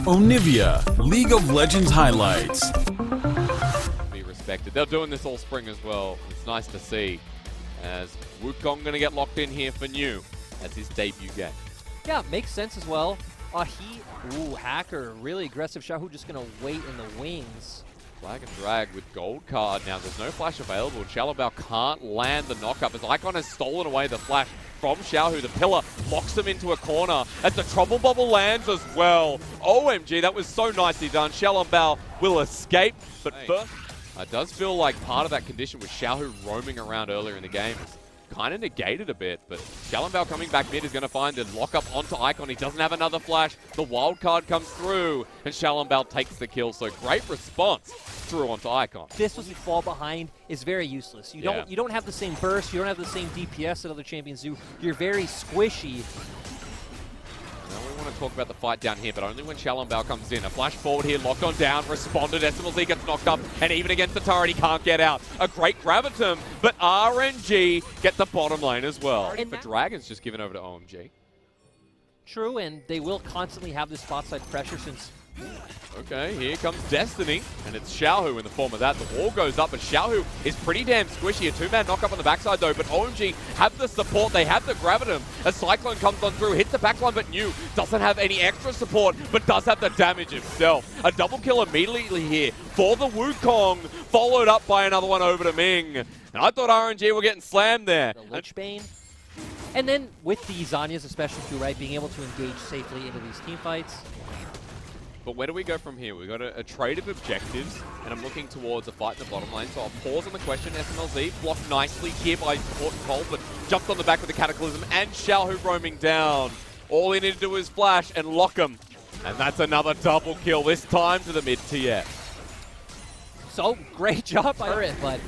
Onivia, League of Legends highlights. Be respected. They're doing this all spring as well. It's nice to see. As Wukong going to get locked in here for New as his debut game. Yeah, makes sense as well. Hacker, really aggressive. Xiaohu just going to wait in the wings. Flag and drag with gold card. Now there's no flash available. Xiaolongbao can't land the knockup as Icon has stolen away the flash from Xiaohu. The pillar locks him into a corner as the trouble bubble lands as well. OMG, that was so nicely done. Xiaolongbao will escape, but first, it does feel like part of that condition with Xiaohu roaming around earlier in the game is kind of negated a bit, but Xiaolongbao coming back mid is going to find the lockup onto Icon. He doesn't have another flash. The wild card comes through, and Xiaolongbao takes the kill. So great response through onto Icon. This was a fall behind is very useless. You don't have the same burst. You don't have the same DPS that other champions do. You're very squishy. Now we want to talk about the fight down here, but only when Xiaolongbao comes in. A flash forward here, locked on down, responded. SMLZ gets knocked up, and even against the turret, he can't get out. A great gravitum, but RNG get the bottom lane as well. And for Dragons, just given over to OMG. True, and they will constantly have this spot side pressure since... Okay, here comes Destiny, and it's Xiaohu in the form of that. The wall goes up, but Xiaohu is pretty damn squishy. A two-man knock-up on the backside, though, but OMG have the support. They have the gravitum. A Cyclone comes on through, hits the backline, but New doesn't have any extra support, but does have the damage himself. A double kill immediately here for the Wukong, followed up by another one over to Ming. And I thought RNG were getting slammed there. The Lich Bane. And then with the Zhonya's especially too, right, being able to engage safely into these team fights. But where do we go from here? We've got a trade of objectives, and I'm looking towards a fight in the bottom lane. So I'll pause on the question. SMLZ blocked nicely here by Colt, but jumped on the back with the Cataclysm, and Xiaohu roaming down. All he needed to do is flash and lock him. And that's another double kill, this time to the mid-tier. So, great job by Rit, but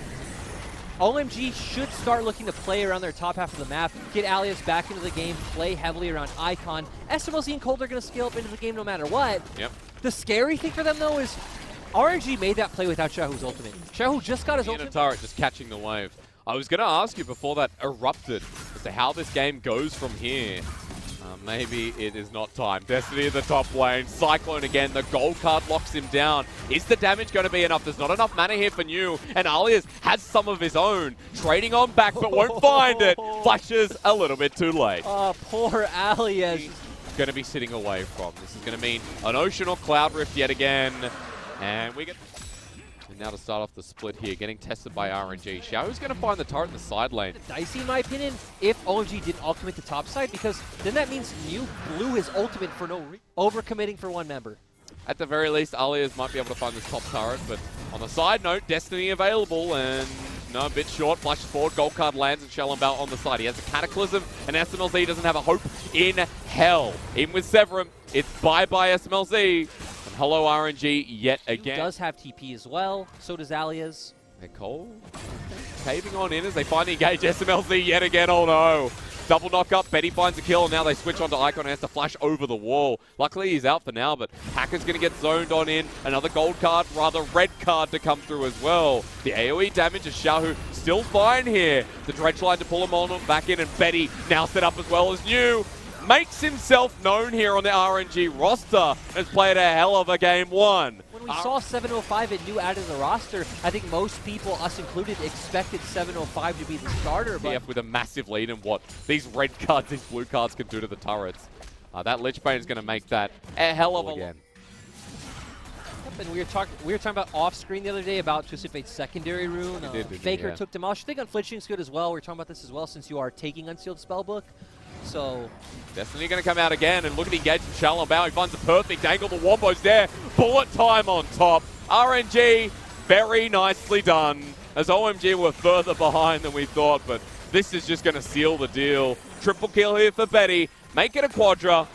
OMG should start looking to play around their top half of the map, get Alias back into the game, play heavily around Icon. SMLZ and Cold are going to scale up into the game no matter what. Yep. The scary thing for them, though, is RNG made that play without Xiaohu's ultimate. Xiaohu just got his ultimate. Turret just catching the wave. I was going to ask you before that erupted as to how this game goes from here. Maybe it is not time. Destiny in the top lane. Cyclone again. The gold card locks him down. Is the damage going to be enough? There's not enough mana here for New. And Alias has some of his own. Trading on back, but won't find it. Flashes a little bit too late. Oh, poor Alias. He's going to be sitting away from. This is going to mean an Ocean or Cloud Rift yet again. And we get... And now to start off the split here, getting tested by RNG. Xiaohu's going to find the turret in the side lane. Dicey, in my opinion, if OMG didn't ultimate the top side, because then that means New blew his ultimate for no reason. Overcommitting for one member. At the very least, Alias might be able to find this top turret, but on the side note, Destiny available, and no, a bit short. Flashes forward, gold card lands, and Xiaolongbao on the side. He has a Cataclysm, and SMLZ doesn't have a hope in hell. Even with Severum, it's bye-bye SMLZ. Hello RNG yet again. He does have TP as well, so does Alias. Hey, Cole caving on in as they finally engage SMLZ yet again. Oh no. Double knock up, Betty finds a kill, and now they switch onto Icon and has to flash over the wall. Luckily he's out for now, but Hacker's going to get zoned on in. Another gold card, rather red card to come through as well. The AoE damage is Xiaohu still fine here. The dredge line to pull him on back in, and Betty now set up as well as New. Makes himself known here on the RNG roster. Has played a hell of a game one. When we saw 705 and New added to the roster, I think most people, us included, expected 705 to be the starter. But with a massive lead in what these red cards, these blue cards can do to the turrets. That Lich Bane is going to make that a hell of a again. Yep, and we were talking about off screen the other day about Twisted Fate's secondary rune. Faker took them off. I think Unflinching is good as well. We were talking about this as well since you are taking Unsealed Spellbook. So Destiny going to come out again, and look at the engage from Xiaolongbao. He finds the perfect angle. The Wombo's there. Bullet time on top. RNG, very nicely done. As OMG were further behind than we thought, but this is just going to seal the deal. Triple kill here for Betty. Make it a quadra.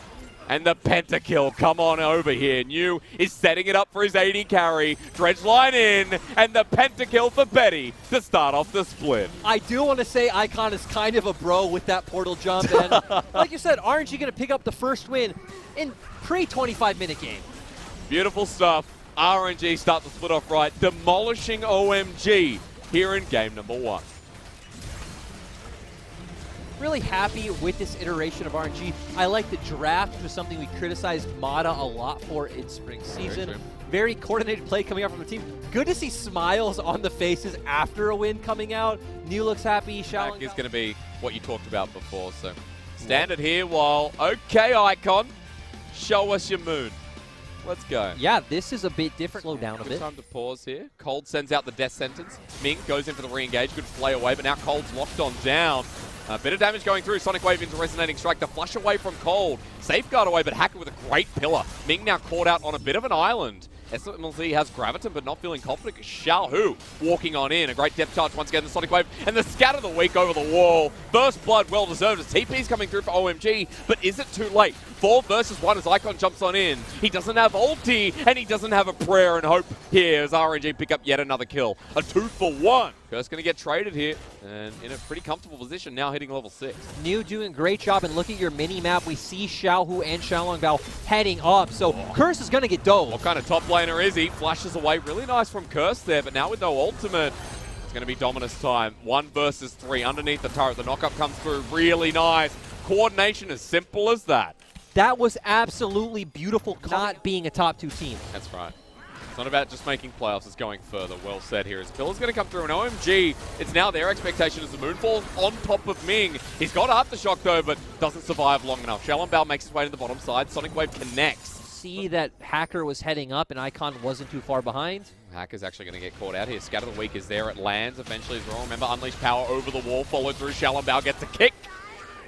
And the pentakill, come on over here. New is setting it up for his 80 carry. Dredge line in, and the pentakill for Betty to start off the split. I do want to say Icon is kind of a bro with that portal jump. And like you said, RNG going to pick up the first win in pre-25-minute game. Beautiful stuff. RNG start the split off right, demolishing OMG here in game number one. really happy with this iteration of RNG. I like the draft, which was something we criticized Mata a lot for in spring season. Very coordinated play coming out from the team. Good to see smiles on the faces after a win coming out. New looks happy. Back is going to be what you talked about before. So standard here while, okay, Icon, show us your moon. Let's go. Yeah, this is a bit different. Slow down a bit. Time to pause here. Cold sends out the death sentence. Ming goes in for the re-engage. Good play away, but now Cold's locked on down. A bit of damage going through. Sonic Wave into Resonating Strike. The flush away from Cold. Safeguard away, but Hacker with a great pillar. Ming now caught out on a bit of an island. SMLZ has Graviton, but not feeling confident. Xiaohu walking on in. A great depth charge once again. The Sonic Wave and the Scatter the Week over the wall. First blood, well deserved. As TP's coming through for OMG, but is it too late? 4 versus 1 as Icon jumps on in. He doesn't have ulti, and he doesn't have a prayer and hope here as RNG pick up yet another kill. A 2-for-1. Curse going to get traded here, and in a pretty comfortable position now hitting level 6. New doing a great job, and look at your mini-map. We see Xiaohu and Xiaolongbao heading up, so Curse is going to get dove. What kind of top laner is he? Flashes away. Really nice from Curse there, but now with no ultimate, it's going to be Dominus time. 1 versus 3 underneath the turret. The knockup comes through really nice. Coordination as simple as that. That was absolutely beautiful, not being a top 2 team. That's right. It's not about just making playoffs, it's going further. Well said here. As Pilla's going to come through, and OMG, it's now their expectation as the Moonfall on top of Ming. He's got Aftershock though, but doesn't survive long enough. Xiaolongbao makes his way to the bottom side. Sonic Wave connects. See that Hacker was heading up and Icon wasn't too far behind. Hacker's actually going to get caught out here. Scatter the Week is there. It lands eventually as well. Remember, Unleash Power over the wall, followed through. Xiaolongbao gets a kick.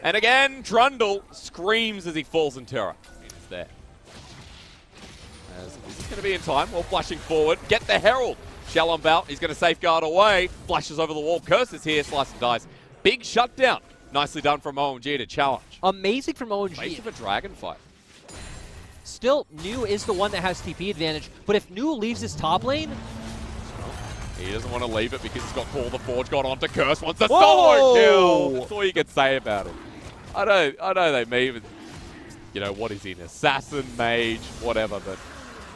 And again, Trundle screams as he falls in terror. It's there. As this is going to be in time. Well, flashing forward. Get the Herald. Xiaolongbao, he's going to safeguard away. Flashes over the wall. Curses here. Slice and dice. Big shutdown. Nicely done from OMG to challenge. Amazing from OMG. Base of a dragon fight. Still, New is the one that has TP advantage. But if New leaves his top lane, he doesn't want to leave it because he's got Call the Forge, got onto Curse, wants a solo kill. That's all you can say about it. I know they may even, you know, what is he, an assassin, mage, whatever, but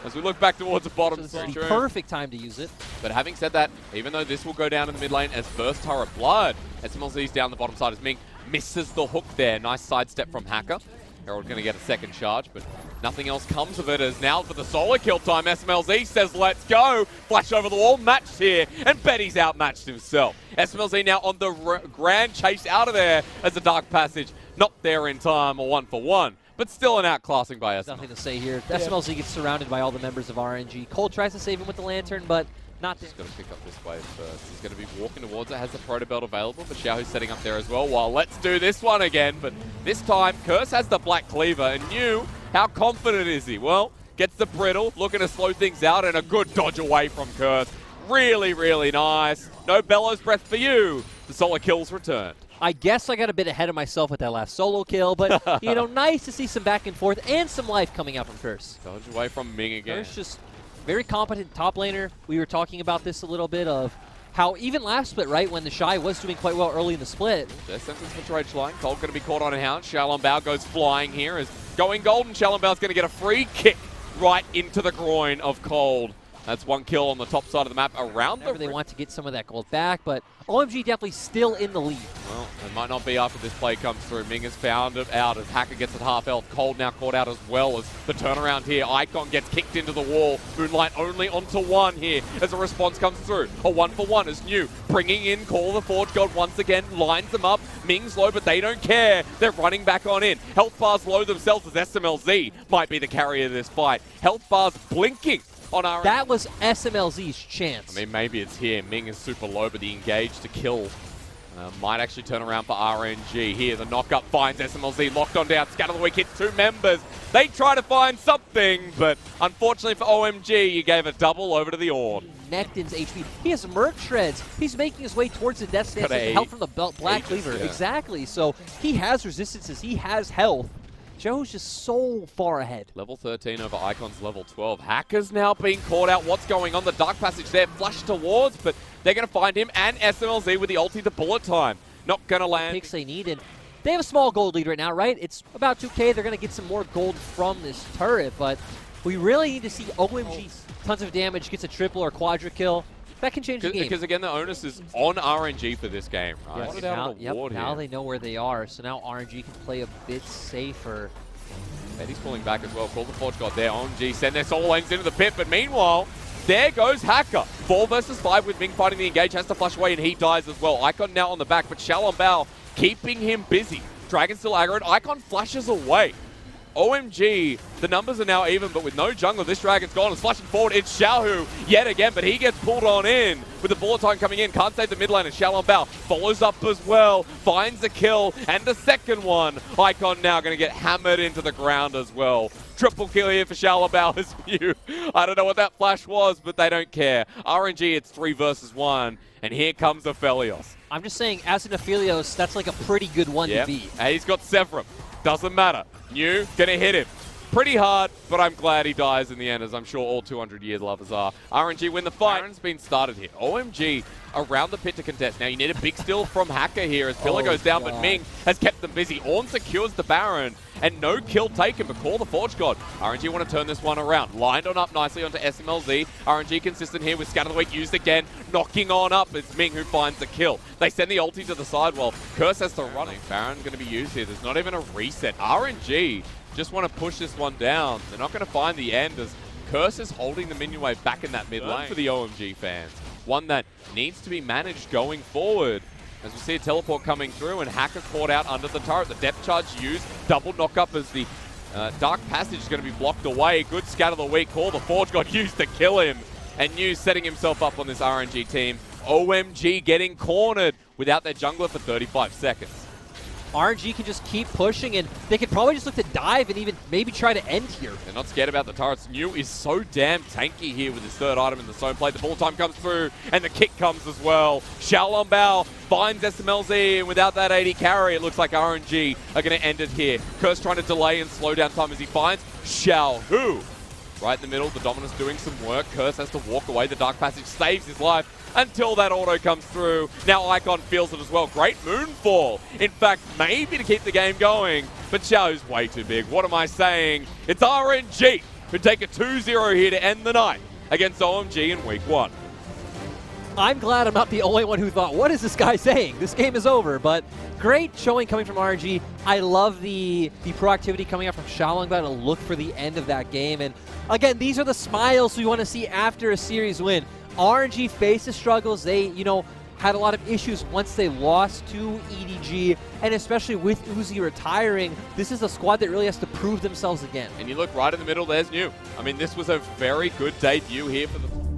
as we look back towards the bottom, this is the perfect time to use it. But having said that, even though this will go down in the mid lane as first turret blood, SMLZ's down the bottom side as Ming misses the hook there. Nice sidestep from Hacker. Herald going to get a second charge, but nothing else comes of it as now for the solo kill time, SMLZ says let's go. Flash over the wall, matched here, and Betty's outmatched himself. SMLZ now on the grand chase out of there as the Dark Passage. Not there in time, a 1-for-1, but still an outclassing by SMLZ. Nothing to say here. SMLZ gets surrounded by all the members of RNG. Cole tries to save him with the lantern, but not there. He's got to pick up this wave first. He's going to be walking towards it, has the Proto Belt available, but Xiaohu's setting up there as well. Well, let's do this one again, but this time Curse has the Black Cleaver, and New, how confident is he? Well, gets the Brittle, looking to slow things out, and a good dodge away from Curse. Really, really nice. No Bellows Breath for you. The solo kill's returned. I guess I got a bit ahead of myself with that last solo kill, but, you know, nice to see some back and forth and some life coming out from Curse. Dodge away from Ming again. Curse just very competent top laner. We were talking about this a little bit of how even last split, right, when the Shy was doing quite well early in the split. Their sentence for trade line. Cold going to be caught on a hound. Xiaolongbao goes flying here as going golden. Xiaolongbao going to get a free kick right into the groin of Cold. That's 1 kill on the top side of the map around Whenever they want to get some of that gold back, but OMG definitely still in the lead. Well, it might not be after this play comes through. Ming has found it out as Hacker gets at half health. Cold now caught out as well as the turnaround here. Icon gets kicked into the wall. Moonlight only onto 1 here as a response comes through. A 1-for-1 is New. Bringing in Call the Forge God once again. Lines them up. Ming's low, but they don't care. They're running back on in. Health bars low themselves as SMLZ might be the carrier of this fight. Health bars blinking. On RNG. That was SMLZ's chance. I mean, maybe it's here. Ming is super low, but the engage to kill might actually turn around for RNG. Here, the knockup finds SMLZ locked on down. Scatter the Week hit 2 members. They try to find something, but unfortunately for OMG, you gave a double over to the Orn. Nectin's HP. He has Merc Shreds. He's making his way towards the death stance with help from the Black Cleaver. Yeah. Exactly. So he has resistances. He has health. Joe's just so far ahead. Level 13 over Icon's level 12. Hacker's now being caught out. What's going on? The Dark Passage there flashed towards, but they're going to find him and SMLZ with the ulti to bullet time. Not going to land. Picks they need, and they have a small gold lead right now, right? It's about 2K. They're going to get some more gold from this turret, but we really need to see OMG tons of damage, gets a triple or quadra kill. that can change the game. Because again, the onus is on RNG for this game, right? Yes. Put it out on the ward now here. they know where they are, so now RNG can play a bit safer. Betty's pulling back as well. Call the Forge God there. OMG send their soul lanes into the pit, but meanwhile, there goes Hacker. 4 versus 5 with Ming fighting the engage. Has to flush away and he dies as well. Icon now on the back, but Xiao Bao keeping him busy. Dragon still aggroed. Icon flashes away. OMG, the numbers are now even, but with no jungler, this Dragon's gone. It's flashing forward. It's Xiaohu yet again, but he gets pulled on in with the bullet time coming in. Can't save the mid lane, and Xiao Bao follows up as well. Finds a kill, and the second one. Icon now going to get hammered into the ground as well. Triple kill here for Xiao Bao as Mew. I don't know what that flash was, but they don't care. RNG, it's 3 versus 1, and here comes Aphelios. I'm just saying, as an Aphelios, that's like a pretty good one to beat. And he's got Severum. Doesn't matter. Mew gonna hit him. Pretty hard, but I'm glad he dies in the end, as I'm sure all 200-year lovers are. RNG win the fight. Baron's been started here. OMG around the pit to contest. Now you need a big steal from Hacker here as Pillar goes down, but Ming has kept them busy. Ornn secures the Baron, and no kill taken, but call the Forge God. RNG want to turn this one around. Lined on up nicely onto SMLZ. RNG consistent here with Scatter the Weak used again. Knocking on up. It's Ming who finds the kill. They send the ulti to the side while Curse has to run it. Baron going to be used here. There's not even a reset. RNG just want to push this one down. They're not going to find the end as Curse is holding the minion wave back in that mid lane for the OMG fans. One that needs to be managed going forward. As we see a teleport coming through and Hacker caught out under the turret. The depth charge used. Double knock up as the Dark Passage is going to be blocked away. Good Scatter the Weak call. The Forge God used to kill him. And New setting himself up on this RNG team. OMG getting cornered without their jungler for 35 seconds. RNG can just keep pushing, and they could probably just look to dive and even maybe try to end here. They're not scared about the turrets. New is so damn tanky here with his third item in the zone play. The ball time comes through, and the kick comes as well. Xiao Bao finds SMLZ, and without that 80 carry, it looks like RNG are going to end it here. Curse trying to delay and slow down time as he finds Xiaohu. Right in the middle, the Dominus doing some work. Curse has to walk away. The Dark Passage saves his life until that auto comes through. Now Icon feels it as well. Great Moonfall. In fact, maybe to keep the game going, but Xiao's way too big. What am I saying? It's RNG who take a 2-0 here to end the night against OMG in Week 1. I'm glad I'm not the only one who thought, what is this guy saying? This game is over, but great showing coming from RNG. I love the proactivity coming out from Xiao Bao to look for the end of that game. And again, these are the smiles we want to see after a series win. RNG faces struggles. They, had a lot of issues once they lost to EDG, and especially with Uzi retiring, this is a squad that really has to prove themselves again. And you look right in the middle, there's New. I mean, this was a very good debut here for the...